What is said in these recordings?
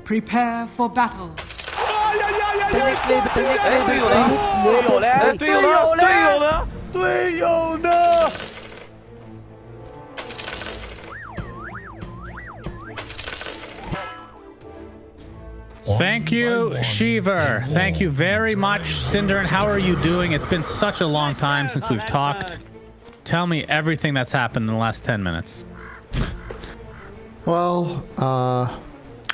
Prepare for battle. 队友呢？ Thank you, Shiver. Thank you very much, Cinder. How are you doing? It's been such a long time since we've talked. Tell me everything that's happened in the last 10 minutes. Well,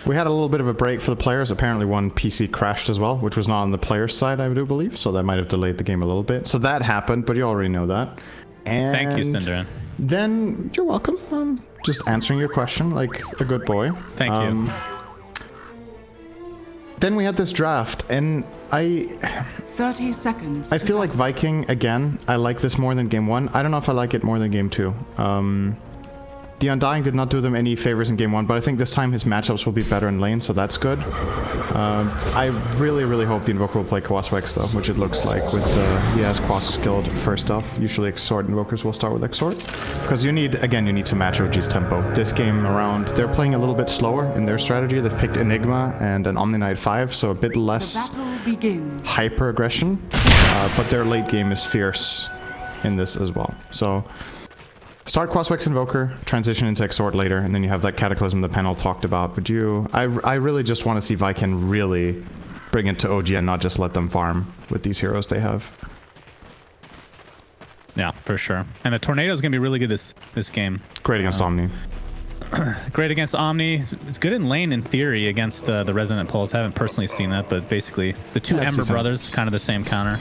we had a little bit of a break for the players. Apparently one PC crashed as well, which was not on the players' side, I do believe. So that might have delayed the game a little bit. So that happened, but you already know that. And thank you, Cinder. Then you're welcome. I'm just answering your question like a good boy. Thank you. Then we had this draft, and 30 seconds. I feel like Viking, again, I like this more than game 1. I don't know if I like it more than game 2. The Undying did not do them any favors in game 1, but I think this time his matchups will be better in lane, so that's good. I really, really hope the Invoker will play Quaswex though, which it looks like with he has Quas skilled first off. Usually Exort Invokers will start with Exort. Because you need to match OG's tempo. This game around, they're playing a little bit slower in their strategy. They've picked Enigma and an Omni Knight 5, so a bit less hyper aggression. But their late game is fierce in this as well. So start Quaswex Invoker, transition into Exort later, and then you have that Cataclysm the panel talked about. But I really just want to see Viking really bring it to OG and not just let them farm with these heroes they have. Yeah, for sure. And the Tornado is going to be really good this game. Great against Omni. Great against Omni. It's good in lane in theory against the Resonant Pulse. I haven't personally seen that, but basically the two Ember brothers, kind of the same counter.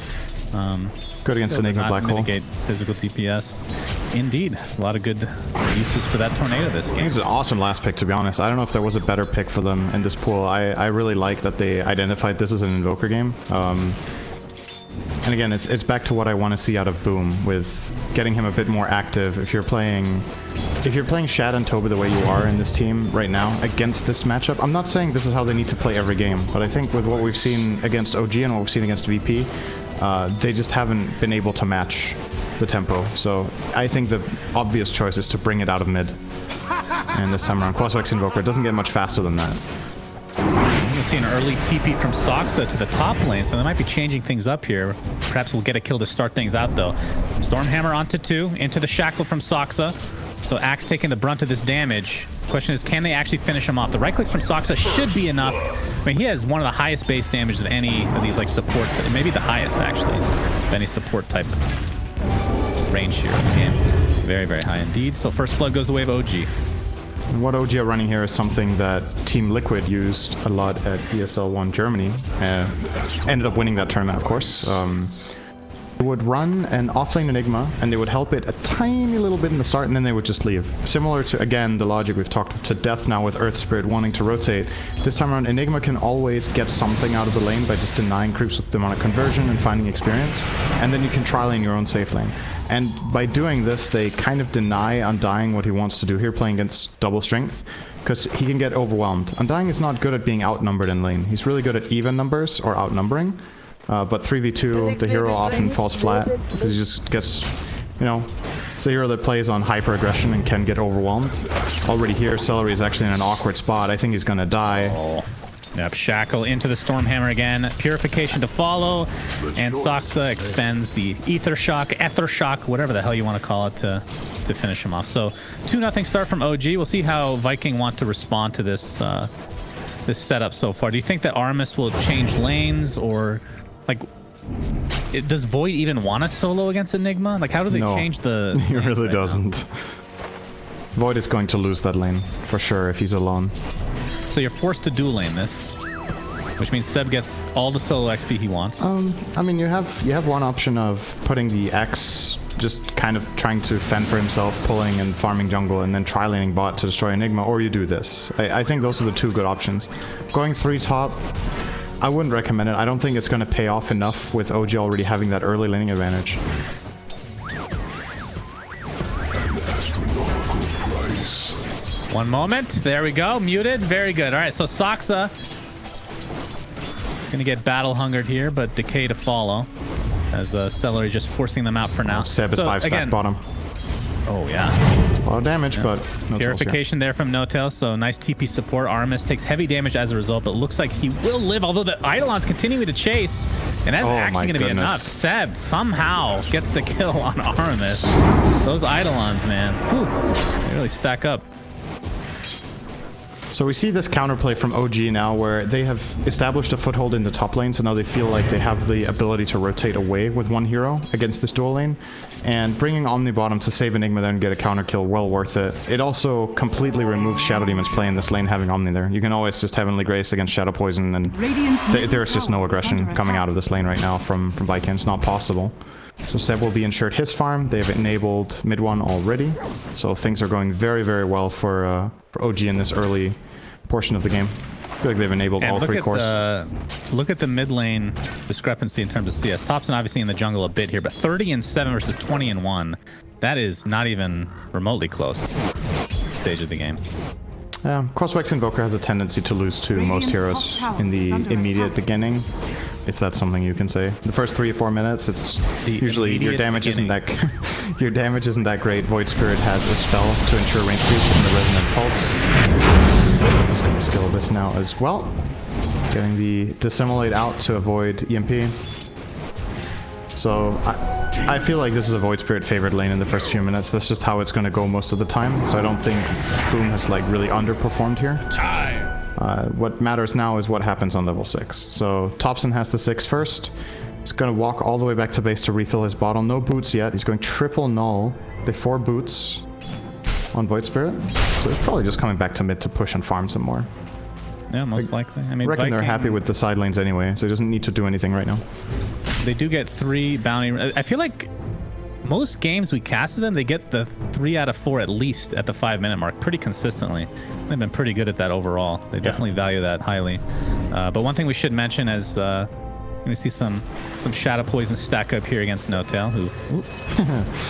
Good against Enigma Black Hole. Mitigate physical DPS. Indeed, a lot of good uses for that Tornado this game. It's an awesome last pick, to be honest. I don't know if there was a better pick for them in this pool. I really like that they identified this as an Invoker game. And again, it's back to what I want to see out of Boom, with getting him a bit more active. If you're playing Shad and Toba the way you are in this team right now against this matchup, I'm not saying this is how they need to play every game, but I think with what we've seen against OG and what we've seen against VP, they just haven't been able to match the tempo. So I think the obvious choice is to bring it out of mid. And this time around, Quaswex Invoker, it doesn't get much faster than that. We'll see an early TP from Soxa to the top lane, so they might be changing things up here. Perhaps we'll get a kill to start things out, though. Stormhammer onto 2, into the Shackle from Soxa. So Axe taking the brunt of this damage. Question is, can they actually finish him off? The right click from Soxa should be enough. I mean, he has one of the highest base damage of any of these like support, maybe the highest actually, of any support type range here in the game. Very, very high indeed. So first blood goes the way of OG. What OG are running here is something that Team Liquid used a lot at ESL 1 Germany. Ended up winning that tournament, of course. They would run an offlane Enigma, and they would help it a tiny little bit in the start, and then they would just leave. Similar to, again, the logic we've talked to death now with Earth Spirit wanting to rotate. This time around, Enigma can always get something out of the lane by just denying creeps with demonic conversion and finding experience, and then you can tri-lane your own safe lane. And by doing this, they kind of deny Undying what he wants to do here, playing against double strength, because he can get overwhelmed. Undying is not good at being outnumbered in lane. He's really good at even numbers or outnumbering. But 3v2, the hero often falls flat because he just gets, it's a hero that plays on hyper aggression and can get overwhelmed. Already here, Celery is actually in an awkward spot. I think he's gonna die. Oh. Yep, Shackle into the Stormhammer again. Purification to follow, and Soxa expends the Ether Shock, whatever the hell you want to call it, to finish him off. So 2-0 start from OG. We'll see how Viking want to respond to this this setup so far. Do you think that Armis will change lanes, or like, does Void even want to solo against Enigma? Like, how do they change the... He really doesn't. Void is going to lose that lane for sure if he's alone. So you're forced to dual lane this, which means Seb gets all the solo XP he wants. I mean, you have one option of putting the X, just kind of trying to fend for himself, pulling and farming jungle, and then tri-laning bot to destroy Enigma, or you do this. I think those are the two good options. Going 3 top, I wouldn't recommend it. I don't think it's going to pay off enough with OG already having that early laning advantage. One moment. There we go. Muted. Very good. All right, so Soxa going to get battle hungered here, but Decay to follow, as Celery just forcing them out for now. Seb is 5-stack bottom. Oh, yeah. A lot of damage, but no Purification there from No-Tail, so nice TP support. Artemis takes heavy damage as a result, but looks like he will live, although the Eidolon's continuing to chase, and that's actually going to be enough. Seb somehow gets the kill on Artemis. Those Eidolons, man. Whew, they really stack up. So we see this counterplay from OG now where they have established a foothold in the top lane, so now they feel like they have the ability to rotate away with one hero against this dual lane, and bringing Omni bottom to save Enigma there and get a counter kill, well worth it. It also completely removes Shadow Demon's play in this lane having Omni there. You can always just Heavenly Grace against Shadow Poison, and there's just no aggression coming out of this lane right now from Viking. It's not possible. So Seb will be ensured his farm. They've enabled mid one already, so things are going very, very well for OG in this early portion of the game. I feel like they've enabled all three cores. Look at the mid lane discrepancy in terms of CS. Topson obviously in the jungle a bit here, but 30-7 versus 20-1. That is not even remotely close stage of the game. Yeah, Crosswex Invoker has a tendency to lose to most heroes in the immediate beginning, if that's something you can say. The first 3 or 4 minutes, it's usually your damage isn't that your damage isn't that great. Void Spirit has a spell to ensure range creeps in the Resonant Pulse. I'm just gonna skill this now as well. Getting the Dissimulate out to avoid EMP. So I feel like this is a Void Spirit favored lane in the first few minutes. That's just how it's going to go most of the time. So I don't think Boom has like really underperformed here. What matters now is what happens on level 6. So Topson has the 6 first. He's going to walk all the way back to base to refill his bottle. No boots yet. He's going triple null before boots on Void Spirit. So he's probably just coming back to mid to push and farm some more. Yeah, most likely. I mean, reckon they're happy with the side lanes anyway, so he doesn't need to do anything right now. They do get 3 bounty. I feel like most games we casted them, they get the 3 out of 4 at least at the 5-minute mark pretty consistently. They've been pretty good at that overall. They definitely value that highly. But one thing we should mention is we see some Shadow Poison stack up here against No-Tail, who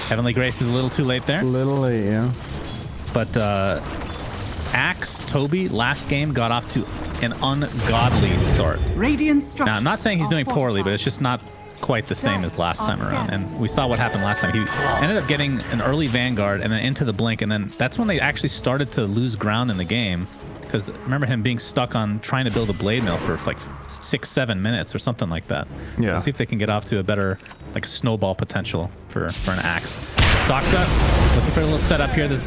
Heavenly Grace is a little too late there. A little late, yeah. But Axe Toby last game got off to an ungodly start. Now, I'm not saying he's doing poorly, but it's just not quite the same as last time around. And we saw what happened last time. He ended up getting an early Vanguard and then into the Blink, and then that's when they actually started to lose ground in the game. Because remember him being stuck on trying to build a blade mill for like 6-7 minutes or something like that. Yeah. Let's see if they can get off to a better like snowball potential for an Axe. Doxa looking for a little setup here. The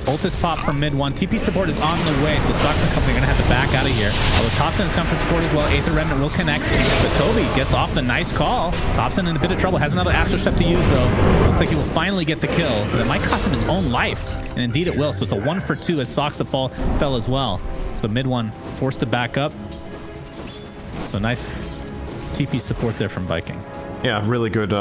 ult is popped from mid one. TP support is on the way, so Doxa Company are going to have to back out of here. Although Topson has come for support as well. Aether Remnant will connect, but Toby gets off the nice call. Topson in a bit of trouble. Has another Astro Step to use though. Looks like he will finally get the kill, but it might cost him his own life. And indeed it will. So it's a 1 for 2 as Soxa fell as well. So mid one forced to back up. So nice TP support there from Viking. Yeah, really good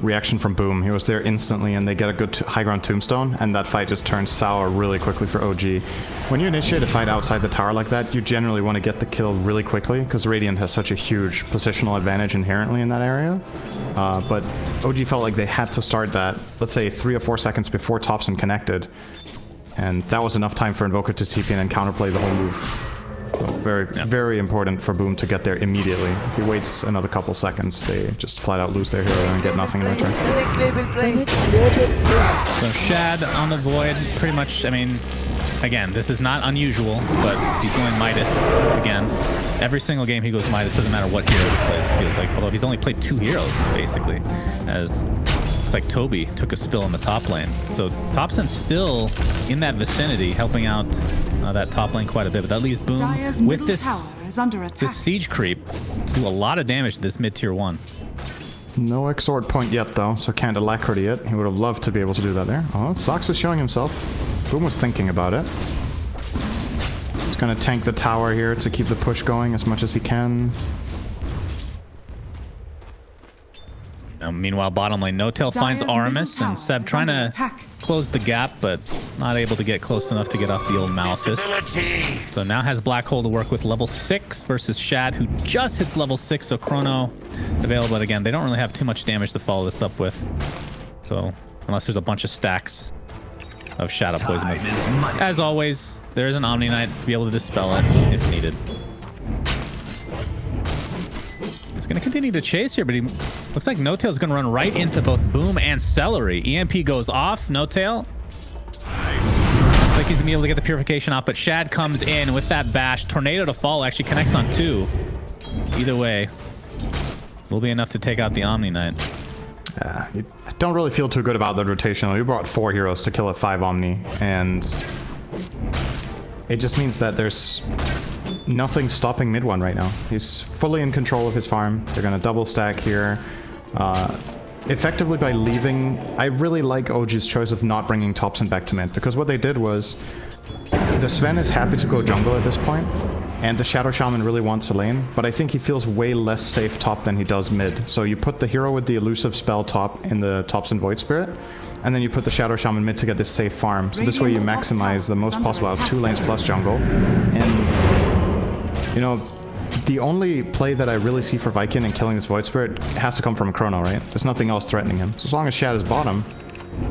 reaction from Boom. He was there instantly, and they get a good high ground tombstone, and that fight just turns sour really quickly for OG. When you initiate a fight outside the tower like that, you generally want to get the kill really quickly, because Radiant has such a huge positional advantage inherently in that area. But OG felt like they had to start that, let's say, 3 or 4 seconds before Topson connected, and that was enough time for Invoker to TP and then counterplay the whole move. So very important for Boom to get there immediately. If he waits another couple seconds, they just flat out lose their hero and get nothing in return. So Shad on the Void, pretty much, I mean, again, this is not unusual, but he's going Midas again. Every single game he goes Midas, doesn't matter what hero he plays, it feels like. Although he's only played 2 heroes, basically, as looks like Toby took a spill in the top lane. So Topson's still in that vicinity, helping out that top lane quite a bit, but that leaves Boom with this siege creep do a lot of damage to this mid-tier 1. No Exort point yet though, so can't Alacrity it. He would have loved to be able to do that there. Oh, Sox is showing himself. Boom was thinking about it. He's gonna tank the tower here to keep the push going as much as he can. Now, meanwhile, bottom lane, No-Tail finds Aramis, and Seb trying to close the gap, but not able to get close enough to get off the old Malthus. So now has Black Hole to work with level 6 versus Shad, who just hits level 6, so Chrono available. But again, they don't really have too much damage to follow this up with. So, unless there's a bunch of stacks of Shadow Poison. As always, there is an Omni Knight to be able to dispel it if needed. Going to continue to chase here, but he looks like No-Tail's going to run right into both Boom and Celery. EMP goes off. No-Tail like he's gonna be able to get the purification off, but Shad comes in with that bash. Tornado to fall actually connects on 2. Either way, will be enough to take out the Omni Knight. You don't really feel too good about the rotational. You brought 4 heroes to kill a 5 Omni, and it just means that there's nothing stopping mid one right now. He's fully in control of his farm. They're gonna double stack here. Effectively by leaving, I really like OG's choice of not bringing Topson back to mid, because what they did was, the Sven is happy to go jungle at this point, and the Shadow Shaman really wants a lane, but I think he feels way less safe top than he does mid. So you put the hero with the elusive spell top in the Topson Void Spirit, and then you put the Shadow Shaman mid to get this safe farm. So this way you maximize the most possible out of 2 lanes plus jungle. And, you know, the only play that I really see for Viking in killing this Void Spirit has to come from a Chrono, right? There's nothing else threatening him. So as long as Shad is bottom,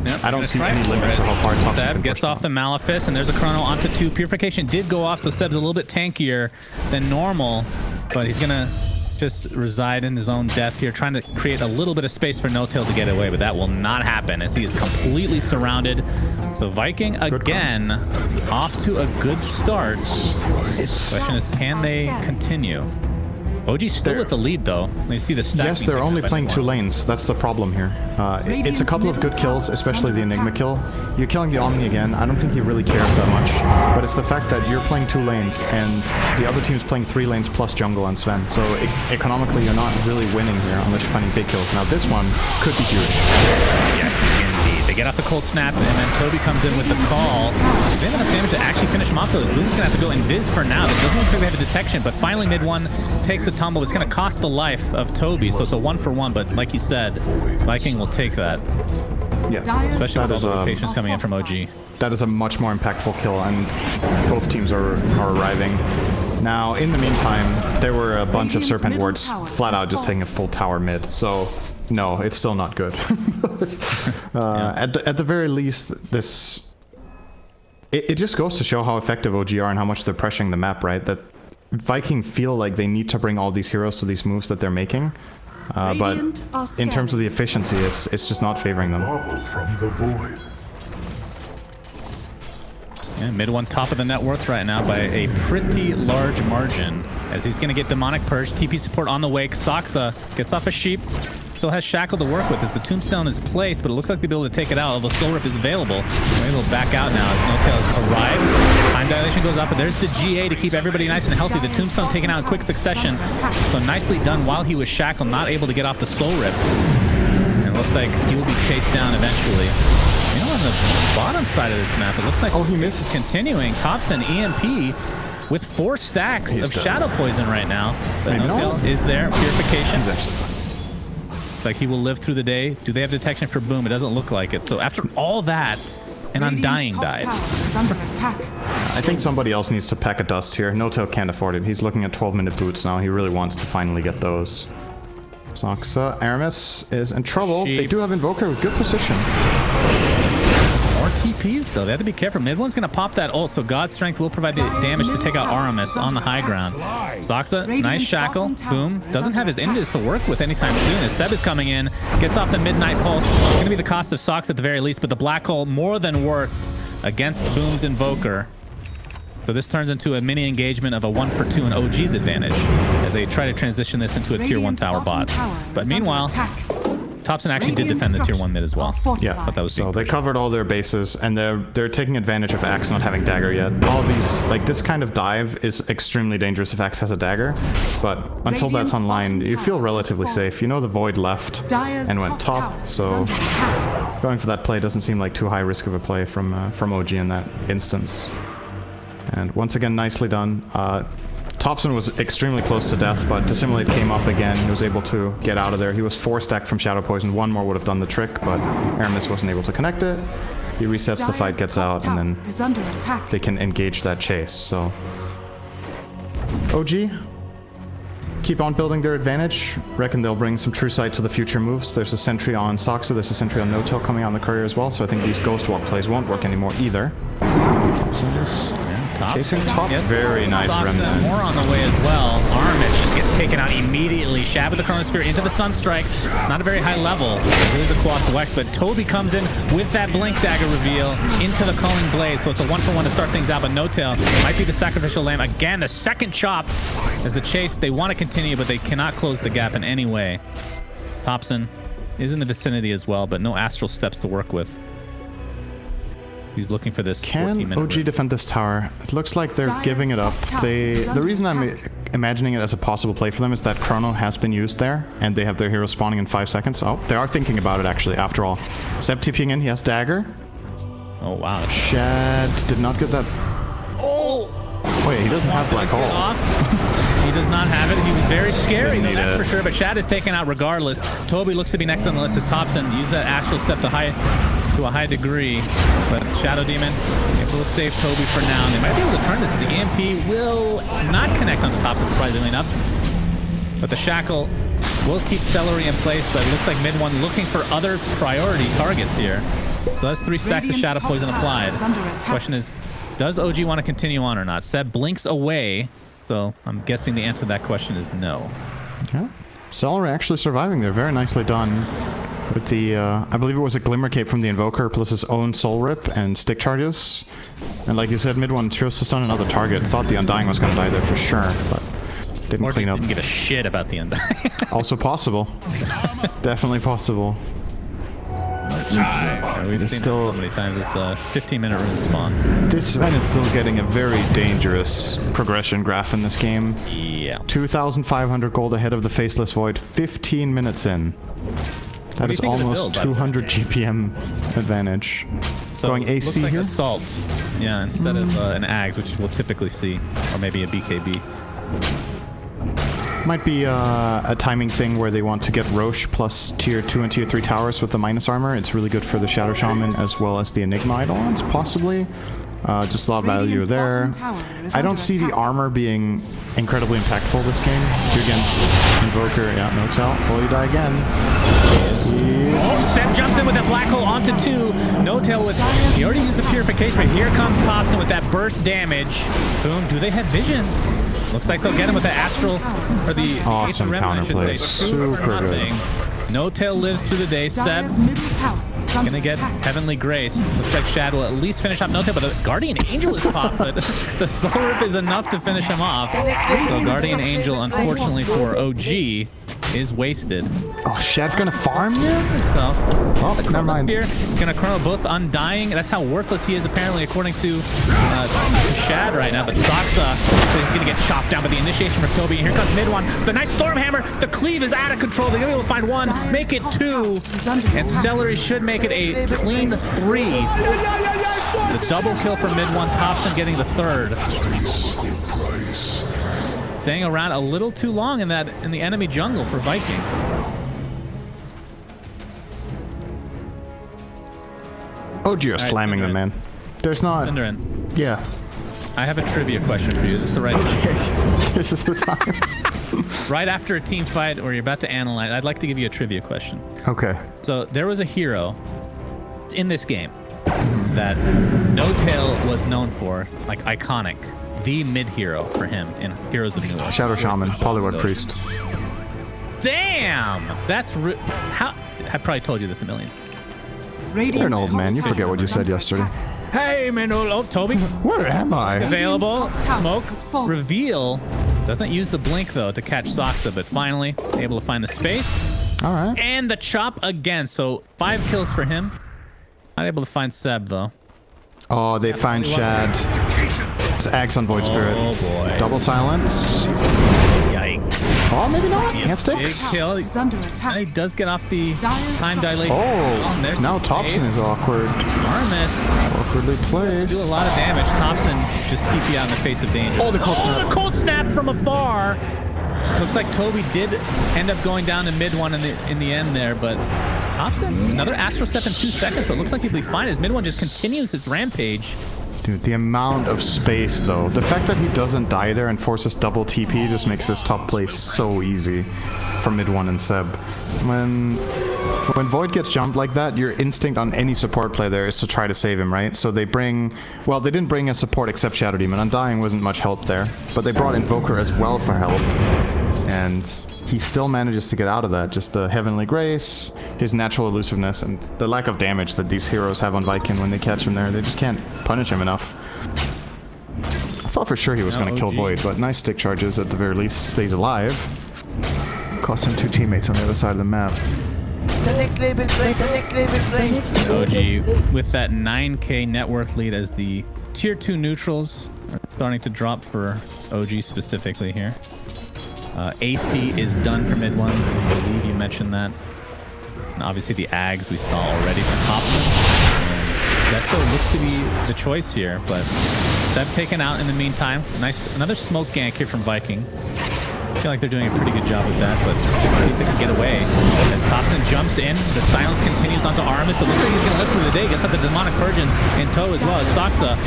Yep, I don't see any limit to how far Topson Seb can gets push off the Malefice, and there's a Chrono onto 2. Purification did go off, so Seb's a little bit tankier than normal, but he's gonna just reside in his own death here, trying to create a little bit of space for No-Tail to get away, but that will not happen as he is completely surrounded. So Viking again off to a good start. The question is, can they continue? OG's still with the lead though. You see the stack. Yes, they're only playing 2 lanes. That's the problem here. It's a couple of good kills, especially the Enigma kill. You're killing the Omni again. I don't think he really cares that much. But it's the fact that you're playing 2 lanes and the other team's playing 3 lanes plus jungle and Sven. So economically, you're not really winning here unless you're finding big kills. Now this one could be huge. Yes, indeed. They get off the cold snap, and then Toby comes in with the call. They have enough damage to actually finish him off, though. Luke's gonna have to go invis for now. It doesn't look like they have a detection, but finally mid one takes a tumble. It's gonna cost the life of Toby, so it's a 1-for-1, but like you said, Viking will take that. Yeah, especially with all the rotations coming in from OG. That is a much more impactful kill, and both teams are arriving. Now, in the meantime, there were a bunch of Serpent Wards flat out just taking a full tower mid, so no, it's still not good. At the very least, this... It just goes to show how effective OG are and how much they're pressuring the map, right? That Viking feel like they need to bring all these heroes to these moves that they're making. But in terms of the efficiency, it's just not favoring them. From the void. Yeah, mid one top of the net worth right now by a pretty large margin, as he's going to get Demonic Purge. TP support on the wake. Soxa gets off a sheep. Still has Shackle to work with as the Tombstone is placed, but it looks like they'll be able to take it out, although Soul Rip is available. They're able to back out now as No-Tail's arrived. Time dilation goes up, but there's the GA to keep everybody nice and healthy. The Tombstone taken out in quick succession. So nicely done while he was shackled, not able to get off the Soul Rip. And it looks like he will be chased down eventually. You know, on the bottom side of this map, it looks like he missed. Continuing. Topson EMP with 4 stacks of Shadow Poison right now. But No-Tail is there. Purification. He's actually fine. Like he will live through the day. Do they have detection for Boom? It doesn't look like it. So after all that, an Undying died. I think somebody else needs to pack a dust here. No-Tail can't afford it. He's looking at 12-minute boots now. He really wants to finally get those. Soxa, Aramis is in trouble. They do have Invoker with good position. More TPs though. They have to be careful. Mid one's gonna pop that ult, so God's Strength will provide the damage to take out Aramis on the high ground. Soxa, nice shackle. Boom. Doesn't have his invis to work with anytime soon as Seb is coming in. Gets off the Midnight Pulse. It's gonna be the cost of Soxa at the very least, but the Black Hole more than worth against Boom's Invoker. So this turns into a mini engagement of a 1-for-2 in OG's advantage as they try to transition this into a tier 1 tower bot. But meanwhile, Topson actually did defend the tier 1 mid as well. Yeah, but that was so they covered all their bases, and they're taking advantage of Axe not having dagger yet. All of these, like this kind of dive is extremely dangerous if Axe has a dagger, but until that's online, you feel relatively safe. You know the Void left and went top, so going for that play doesn't seem like too high risk of a play from OG in that instance. And once again, nicely done. Topson was extremely close to death, but Dissimulate came up again. He was able to get out of there. He was 4 stacked from Shadow Poison. 1 more would have done the trick, but Aramis wasn't able to connect it. He resets the fight, gets out, and then they can engage that chase. So OG, keep on building their advantage. Reckon they'll bring some true sight to the future moves. There's a sentry on Soxa, there's a sentry on No-Tail coming on the courier as well, so I think these Ghost Walk plays won't work anymore either. So Top. Chasing top, Yes. very nice Topson, remnant. more on the way as well. Armish just gets taken out immediately. Shab with the Chronosphere into the Sunstrike. Not a very high level. Really the Quas Wex, but Toby comes in with that Blink Dagger reveal into the Culling Blade. So it's a 1-for-1 to start things out, but No-Tail might be the Sacrificial Lamb. Again, the second chop as the chase. They want to continue, but they cannot close the gap in any way. Topson is in the vicinity as well, but no Astral Steps to work with. He's looking for this. Can OG defend this tower? It looks like they're giving it up. The reason I'm imagining it as a possible play for them is that Chrono has been used there, and they have their hero spawning in 5 seconds. Oh, they are thinking about it actually, after all. Seb TPing in, he has Dagger. Oh, wow. Shad did not get that. Oh! Wait, he doesn't have Black Hole. He does not have it. He was very scary, Didn't need that's it. for sure, but Shad is taken out regardless. Toby looks to be next on the list as Topson. Use that Astral Step to a high degree, but Shadow Demon able to save Toby for now. And they might be able to turn this. The EMP will not connect on Topson, surprisingly enough, but the Shackle will keep Celery in place, but it looks like mid one looking for other priority targets here. So that's 3 stacks of Shadow Poison applied. Question is, does OG want to continue on or not? Seb blinks away, so I'm guessing the answer to that question is no. Yeah. Celery actually surviving there. Very nicely done. With the, I believe it was a Glimmer Cape from the Invoker plus his own Soul Rip and stick charges. And like you said, mid one chose to stun another target. Thought the Undying was going to die there for sure, but didn't Or clean up. didn't give a shit about the Undying. Also possible. Definitely possible. We've It's seen still- it so many times. It's a 15-minute rune spawn. This event is still getting a very dangerous progression graph in this game. Yeah. 2,500 gold ahead of the Faceless Void, 15 minutes in. That do you is think of the almost build, by the way? 200 GPM advantage. So Going it looks AC like here? Assault. Yeah, instead of an Ags, which we'll typically see, or maybe a BKB. Might be a timing thing where they want to get Roche plus tier 2 and tier 3 towers with the minus armor. It's really good for the Shadow Shaman as well as the Enigma Eidolons, possibly. Just a lot of value there. I don't see the armor being incredibly impactful this game. You're against Invoker, yeah, no tell. Will you die again? Oh, Seb jumps in with that Black Hole onto 2. No-Tail with... He already used the Purification, but here comes Topson with that burst damage. Boom. Do they have vision? Looks like they'll get him with the Astral, or the Awesome counterplay. Super good. No-Tail lives through the day. Seb gonna get Heavenly Grace. Looks like Shad will at least finish off No-Tail, but the Guardian Angel is popped, but the Soul Rip is enough to finish him off. So Guardian Angel, unfortunately for OG, is wasted. Oh, Shad's gonna farm here? So, Oh, never mind. here, gonna Chrono both Undying. That's how worthless he is, apparently, according to Shad right now. But Saksa is gonna get chopped down by the initiation from Toby. And here comes mid one. The nice Stormhammer. The cleave is out of control. They're gonna be able to find 1, make it 2, and Celery should make it a clean 3. The double kill for mid one. Topson getting the 3rd. Staying around a little too long in the enemy jungle for Viking. OG are slamming them, man. There's not... Cinderin, Yeah. I have a trivia question for you. Is this the right time? This is the time. Right after a team fight where you're about to analyze, I'd like to give you a trivia question. Okay. So there was a hero in this game that No-Tail was known for, like iconic, the mid-hero for him in Heroes of New Order. Shadow Shaman, Polyward Priest. Damn! That's... How... I probably told you this a million. You're an old man. You forget what you said yesterday. Hey, man. Oh, Toby. Where am I? Available. Smoke. Reveal. Doesn't use the blink, though, to catch Saksa, but finally able to find the space. All right. And the chop again. So 5 kills for him. Not able to find Seb, though. Oh, they find Shad. It's Topson Void Spirit. Oh, boy. Double silence. Yikes. Oh, maybe not. Big Can't sticks. kill. Is under attack. He does get off the time dilation. Oh, there's now the Topson save. is awkward. Armis Awkwardly placed. do a lot of damage. Topson just TP out in the face of danger. Oh, the cold snap. The cold snap from afar. Looks like Toby did end up going down to mid one in the end there, but Topson, another Astral Step in 2 seconds, so it looks like he'll be fine as mid one just continues his rampage. Dude, the amount of space, though. The fact that he doesn't die there and forces double TP just makes this top play so easy for mid one and Seb. When When Void gets jumped like that, your instinct on any support play there is to try to save him, right? So they bring... Well, they didn't bring a support except Shadow Demon. Undying wasn't much help there. But they brought Invoker as well for help. And he still manages to get out of that. Just the Heavenly Grace, his natural elusiveness, and the lack of damage that these heroes have on Viking when they catch him there. They just can't punish him enough. I thought for sure he was going to kill Void, but nice stick charges at the very least. Stays alive. Cost him 2 teammates on the other side of the map. The next label play, the next label play. OG with that 9k net worth lead as the tier 2 neutrals are starting to drop for OG specifically here. AC is done for mid one. I believe you mentioned that. And obviously the Ags we saw already from Topson. That still looks to be the choice here, but Seb taken out in the meantime. Nice, another smoke gank here from Viking. I feel like they're doing a pretty good job with that, but see if they can get away. As Topson jumps in, the silence continues onto Aramis. It looks like he's going to live through the day. Gets up the Demonic Virgin in tow as well. As Soxa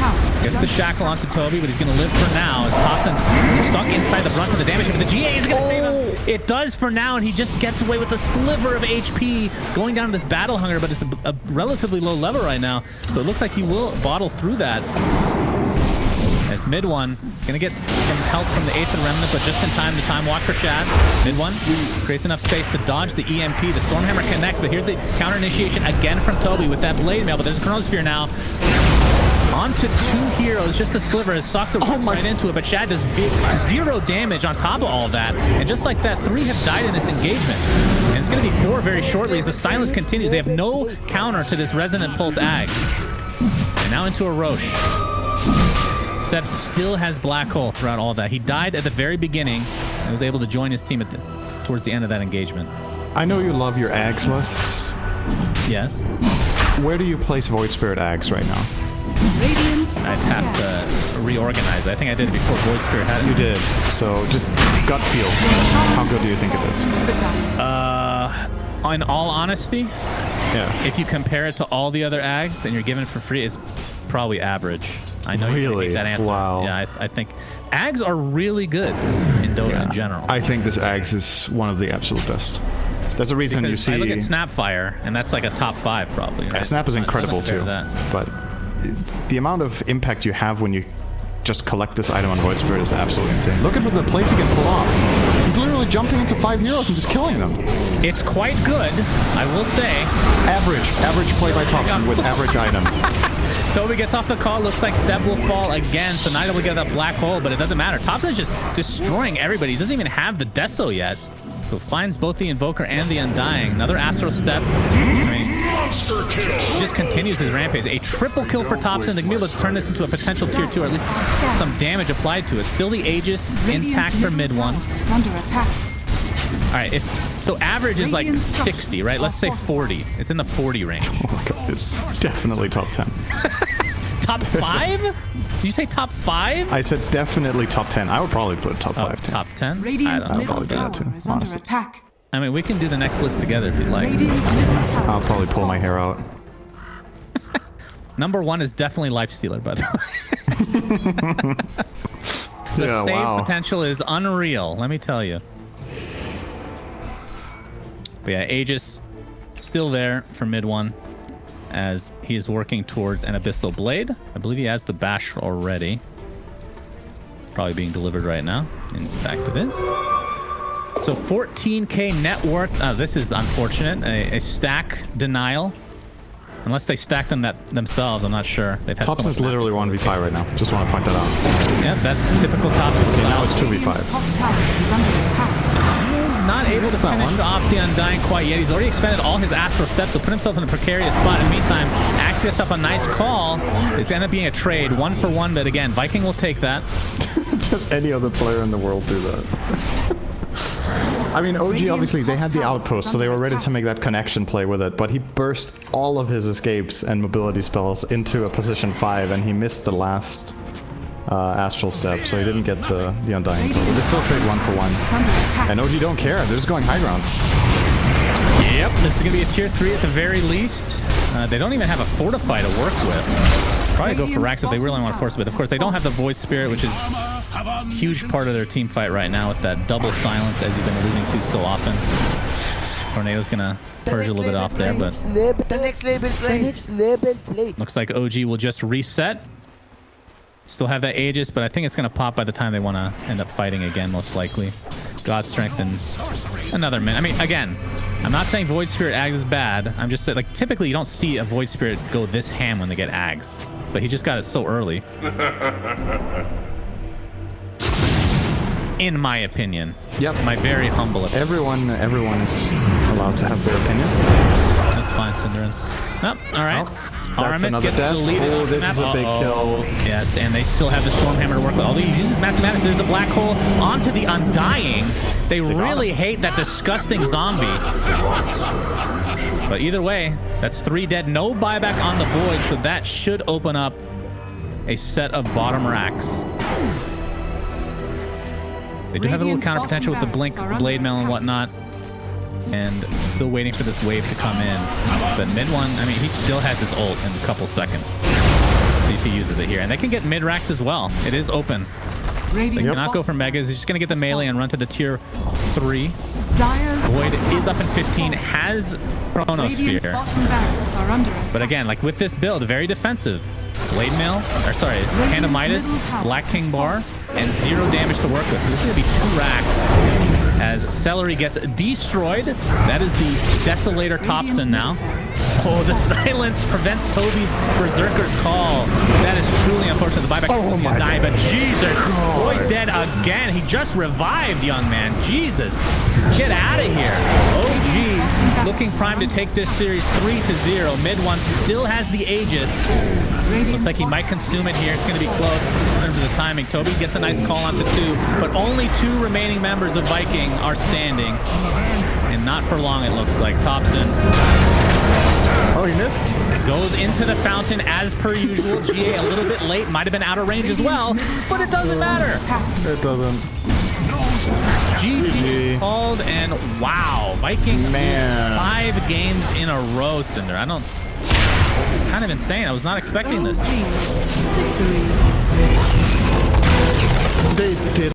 gets the shackle onto Toby, but he's going to live for now. As Topson's stuck inside the brunt of the damage, but the GA is going to save him. It does for now, and he just gets away with a sliver of HP going down to this Battle Hunger, but it's a relatively low level right now. So it looks like he will bottle through that. As mid one gonna get some help from the Aether Remnant, but just in time to time walk for Shad. Mid one creates enough space to dodge the EMP. The Stormhammer connects, but here's the counter initiation again from Toby with that blade mail. But there's a Chronosphere now. On to 2 heroes, just a sliver as Soxa runs right into it, but Shad does 0 damage on top of all that. And just like that, 3 have died in this engagement. And it's gonna be 4 very shortly as the silence continues. They have no counter to this Resonant Pulse Ag. And now into a Roche. Seb still has Black Hole throughout all that. He died at the very beginning and was able to join his team towards the end of that engagement. I know you love your Ags lists. Yes. Where do you place Void Spirit Ags right now? I'd have to reorganize. I think I did it before Void Spirit had it. You did. So just gut feel. How good do you think it is? In all honesty, yeah. If you compare it to all the other Ags and you're given it for free, it's probably average. I know you hate that answer. Wow. Yeah, I think Ags are really good in Dota in general. I think this Ags is one of the absolute best. There's a reason because you see... I look at Snapfire, and that's like a top 5 probably. Right? Snap is incredible too, but the amount of impact you have when you just collect this item on Void Spirit is absolutely insane. Look at the place he can pull off. He's literally jumping into 5 heroes and just killing them. It's quite good, I will say. Average play by Topson with average item. Toby gets off the call. Looks like Seb will fall again. So neither will get that black hole, but it doesn't matter. Topson's just destroying everybody. He doesn't even have the Deso yet. So finds both the Invoker and the Undying. Another Astral Step. I mean, he just continues his rampage. A triple kill for Topson. The Let's turn this into a potential tier 2, or at least some damage applied to it. Still the Aegis intact for mid one. It's under attack. All right, so average is like 60, right? Let's say 40. It's in the 40 range. Oh my god, it's definitely top 10. Top 5? Did you say top 5? I said definitely top 10. I would probably put top 5 too. Top 10? Radiant's I'll middle probably do that tower too, is under honestly. attack. I mean, we can do the next list together if you'd like. Radiant's middle tower I'll probably has pull my fallen. hair out. Number 1 is definitely Lifestealer, by the way. The Yeah, save wow. potential is unreal, let me tell you. But yeah, Aegis still there for mid one as he is working towards an Abyssal Blade. I believe he has the Bash already. Probably being delivered right now. In fact, it is. So 14k net worth. This is unfortunate. A stack denial. Unless they stack them themselves, I'm not sure. They've had Topson's literally 1v5 right now. Just want to point that out. Yeah, that's typical Topson. Okay, now it's Radiant's 2v5. top tower is under attack. Not able to that finish one. off the Undying quite yet. He's already expended all his Astral Steps, so put himself in a precarious spot. In the meantime, Axios up a nice call. It's ended up being a trade, 1-for-1, but again, Viking will take that. Just any other player in the world do that. I mean, OG, obviously, they had the outpost, so they were ready to make that connection play with it, but he burst all of his escapes and mobility spells into a position 5, and he missed the last Astral Step, so he didn't get the Undying. But they still trade 1-for-1. And OG don't care, they're just going high ground. Yep, this is going to be a tier 3 at the very least. They don't even have a Fortify to work with. Probably go for Rax if they really want to force it, but of course they don't have the Void Spirit, which is a huge part of their team fight right now with that double silence, as you've been alluding to so often. Tornado's gonna purge a little bit off there, but The next label play. Next label play. looks like OG will just reset. Still have that Aegis, but I think it's gonna pop by the time they want to end up fighting again, most likely. God Strength and another minute. I mean, again, I'm not saying Void Spirit Ags is bad. I'm just saying, like, typically you don't see a Void Spirit go this ham when they get Ags, but he just got it so early. In my opinion. Yep. My very humble opinion. Everyone is allowed to have their opinion. That's fine, Cinderin. Nope. All right. That's another gets death. the lead Oh, in the this is map. a big kill. Yes, and they still have the Stormhammer to work with. Although he uses mathematics, there's the black hole onto the Undying. They really hate that disgusting zombie. But either way, that's 3 dead. No buyback on the Void, so that should open up a set of bottom racks. They do have a little Radiant's counter potential with the bottom Blink, barracks are Blade under Mail, and attack. whatnot. And still waiting for this wave to come in. But mid one, I mean, he still has his ult in a couple seconds. See if he uses it here. And they can get mid racks as well. It is open. They Radiant's cannot go for megas. He's just going to get the melee and run to the tier 3. Dire's Void top is up in 15, has Radiant's Chronosphere. bottom barracks are under attack. But again, like with this build, very defensive. Blade Mail, or sorry, Hand of Midas, middle tower Black King Bar, and 0 damage to work with. So this is going to be 2 racks as Celery gets destroyed. That is the Desolator Topson now. Oh, the silence prevents Toby's Berserker's call. That is truly unfortunate. The buyback is going to die, but Jesus, Void dead again. He just revived, young man. Jesus, get out of here. OG looking primed to take this series 3-0. Mid one still has the Aegis. Looks like he might consume it here. It's going to be close in terms of the timing. Toby gets a nice call onto 2, but only 2 remaining members of Viking are standing. And not for long, it looks like. Topson Oh, he missed. goes into the fountain as per usual. GA a little bit late. Might have been out of range as well, but it doesn't matter. It doesn't. GG called, and wow. Viking Man. 5 games in a row, Cinder. I don't... Kind of insane. I was not expecting this. They did